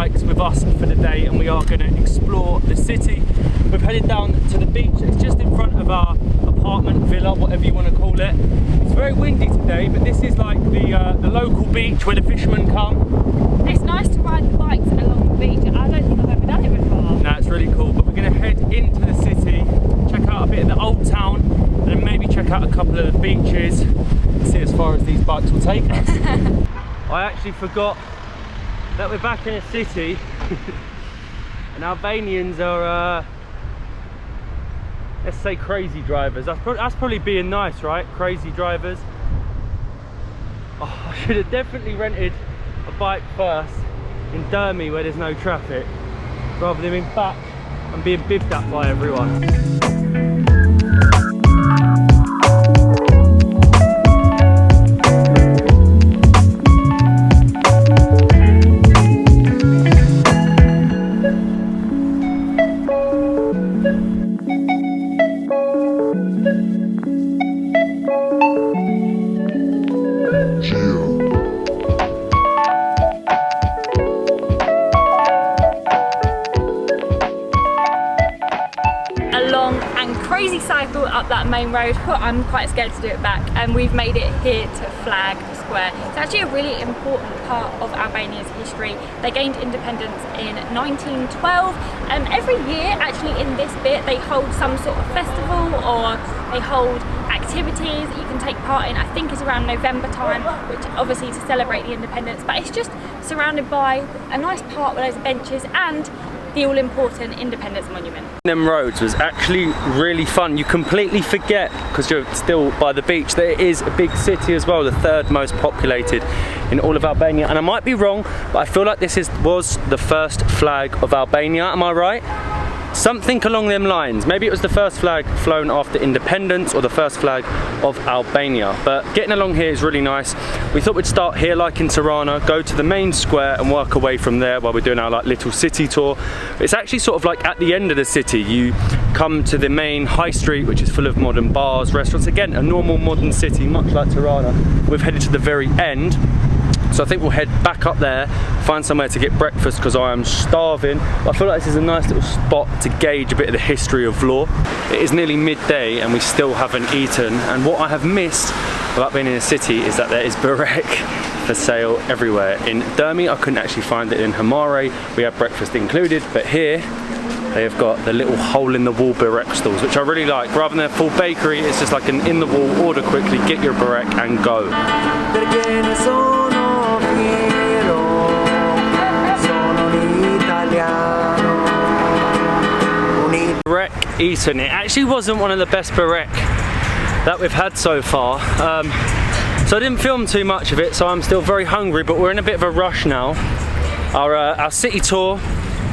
bikes with us for the day, and we are going to explore the city. We've headed down to the beach. It's just in front of our apartment, villa, whatever you want to call it. It's very windy today, but this is like the local beach where the fishermen come. It's nice to ride the bikes along the beach. I don't think I've ever done it before. No, it's really cool, but we're going to head into the city, check out a bit of the old town, and then maybe check out a couple of the beaches, see as far as these bikes will take us. I actually forgot that we're back in a city and Albanians are, let's say, crazy drivers. That's probably being nice, right? Crazy drivers. Oh, I should have definitely rented a bike first in Dermy where there's no traffic, rather than being back and being bibbed at by everyone. Crazy cycle up that main road. I'm quite scared to do it back, and we've made it here to Flag Square. It's actually a really important part of Albania's history. They gained independence in 1912, and every year actually in this bit they hold some sort of festival, or they hold activities that you can take part in. I think it's around November time, which obviously to celebrate the independence, but it's just surrounded by a nice park with loads of benches and the all-important Independence Monument. Them roads was actually really fun. You completely forget, because you're still by the beach, that it is a big city as well, the third most populated in all of Albania. And I might be wrong, but I feel like this was the first flag of Albania, am I right? Something along them lines. Maybe it was the first flag flown after independence, or the first flag of Albania. But getting along here is really nice. We thought we'd start here like in Tirana, go to the main square and work away from there while we're doing our like little city tour. It's actually sort of like at the end of the city. You come to the main high street, which is full of modern bars, restaurants. Again, a normal modern city, much like Tirana. We've headed to the very end. So I think we'll head back up there, find somewhere to get breakfast because I am starving. But I feel like this is a nice little spot to gauge a bit of the history of Vlore. It is nearly midday and we still haven't eaten. And what I have missed about being in a city is that there is burek for sale everywhere. In Dermy, I couldn't actually find it. In Hamare, we have breakfast included, but here they have got the little hole-in-the-wall burek stalls, which I really like. Rather than a full bakery, it's just like an in-the-wall, order quickly, get your burek and go. Burek eaten. It actually wasn't one of the best burek that we've had so far. So I didn't film too much of it, so I'm still very hungry, but we're in a bit of a rush now. Our city tour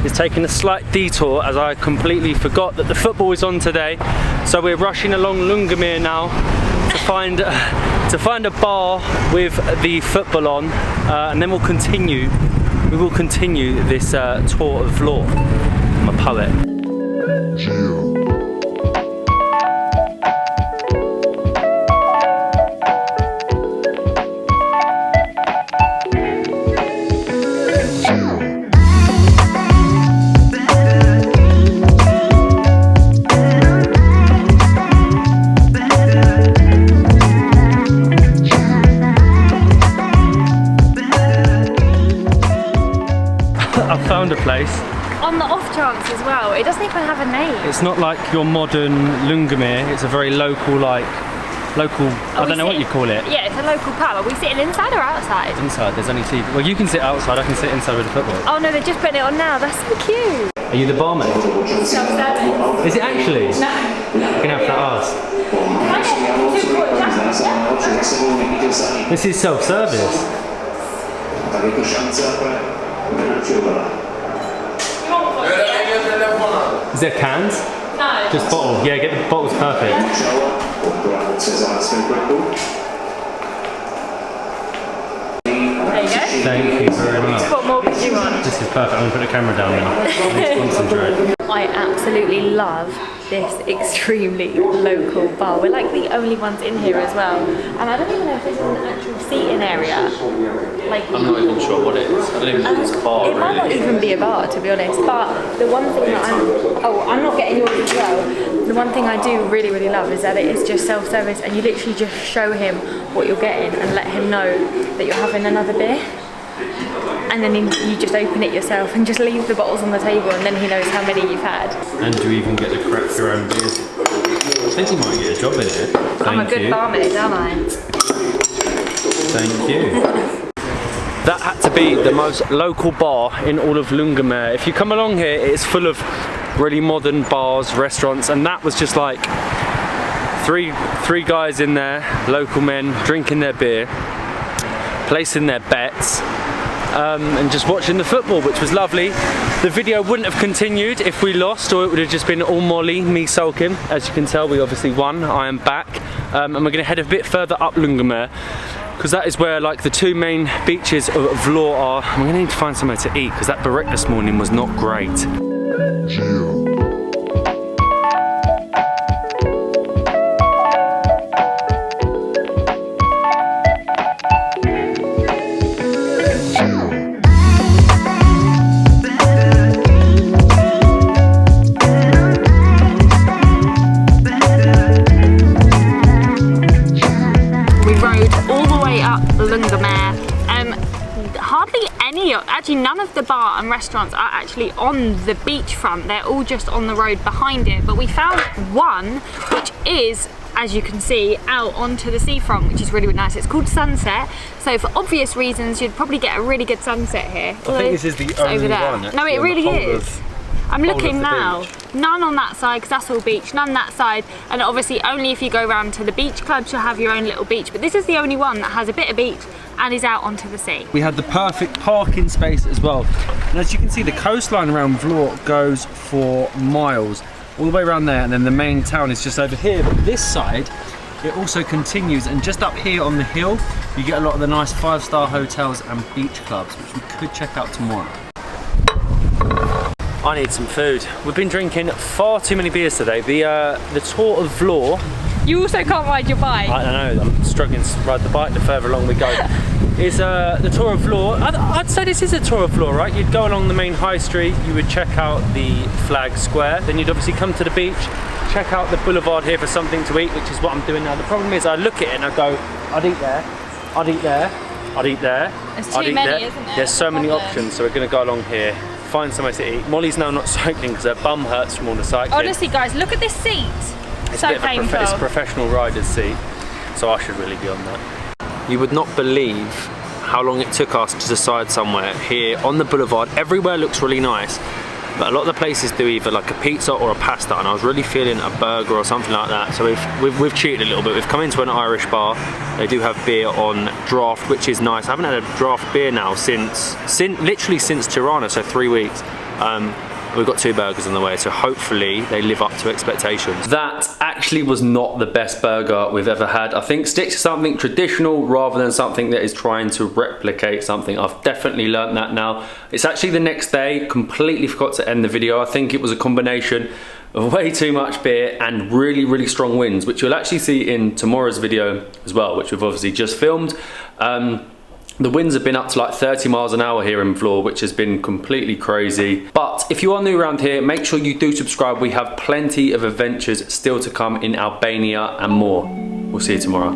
is taking a slight detour as I completely forgot that the football is on today. So we're rushing along Lungamir now to find a bar with the football on, and then we will continue this tour of Vlore. I'm a poet. I found a place. On the off chance as well, it doesn't even have a name. It's not like your modern Lungamir, it's a very local, I don't know what you call it. Yeah, it's a local pub. Are we sitting inside or outside? Inside, there's only TV. Well, you can sit outside, I can sit inside with the football. Oh no, they're just putting it on now, that's so cute. Are you the barmaid? Self-service. Is it actually? No. You're gonna have to ask. This is self-service. Is there cans? No. Just bottle. Yeah, get the bottles perfect. There you go. Thank you very much. What more could you want? This is perfect. I'm going to put the camera down now. I need to concentrate. I absolutely love this extremely local bar. We're like the only ones in here as well. And I don't even know if this is an actual seating area. Like, I'm not even sure what it is. I don't even know if it's a bar, it might not even be a bar, to be honest. But the one thing that I'm not getting yours as well. The one thing I do really, really love is that it is just self-service, and you literally just show him what you're getting and let him know that you're having another beer. And then you just open it yourself and just leave the bottles on the table, and then he knows how many you've had. And do you even get to crack your own beers? I think you might get a job in it. I'm a good barmaid, aren't I? Thank you. That had to be the most local bar in all of Lungamer. If you come along here, it's full of really modern bars, restaurants, and that was just like three guys in there, local men, drinking their beer, placing their bets, and just watching the football, which was lovely. The video wouldn't have continued if we lost, or it would have just been all Molly, me sulking. As you can tell, we obviously won. I am back, and we're going to head a bit further up Lungamer, because that is where like the two main beaches of Vlore are. We're going to need to find somewhere to eat, because that barrette this morning was not great. Actually, none of the bar and restaurants are actually on the beachfront. They're all just on the road behind it. But we found one which is, as you can see, out onto the seafront, which is really, really nice. It's called Sunset. So for obvious reasons, you'd probably get a really good sunset here. I think this is the only one. No, it really is. I'm looking now. None on that side, because that's all beach. None that side. And obviously only if you go around to the beach clubs, you'll have your own little beach. But this is the only one that has a bit of beach and is out onto the sea. We had the perfect parking space as well. And as you can see, the coastline around Vlore goes for miles, all the way around there, and then the main town is just over here. But this side, it also continues, and just up here on the hill, you get a lot of the nice 5-star hotels and beach clubs, which we could check out tomorrow. I need some food. We've been drinking far too many beers today. The tour of Vlore. You also can't ride your bike. I don't know, I'm struggling to ride the bike the further along we go. Is the tour of Vlore. I'd say this is a tour of Vlore, right? You'd go along the main high street, you would check out the flag square, then you'd obviously come to the beach, check out the boulevard here for something to eat, which is what I'm doing now. The problem is I look at it and I go, I'd eat there, I'd eat there, I'd eat there, There's too many, isn't there? There's so many options, so we're going to go along here, find somewhere to eat. Molly's now not cycling because her bum hurts from all the cycling. Honestly guys, look at this seat. It's so painful. It's a professional rider's seat, so I should really be on that. You would not believe how long it took us to decide somewhere here on the boulevard. Everywhere looks really nice, but a lot of the places do either like a pizza or a pasta, and I was really feeling a burger or something like that. So we've cheated a little bit. We've come into an Irish bar. They do have beer on draft, which is nice. I haven't had a draft beer now literally since Tirana, so 3 weeks. We've got 2 burgers on the way, so hopefully they live up to expectations. That actually was not the best burger we've ever had. I think stick to something traditional rather than something that is trying to replicate something. I've definitely learned that now. It's actually the next day, completely forgot to end the video. I think it was a combination of way too much beer and really, really strong winds, which you'll actually see in tomorrow's video as well, which we've obviously just filmed. The winds have been up to like 30 miles an hour here in Vlore, which has been completely crazy. But if you are new around here, make sure you do subscribe. We have plenty of adventures still to come in Albania and more. We'll see you tomorrow.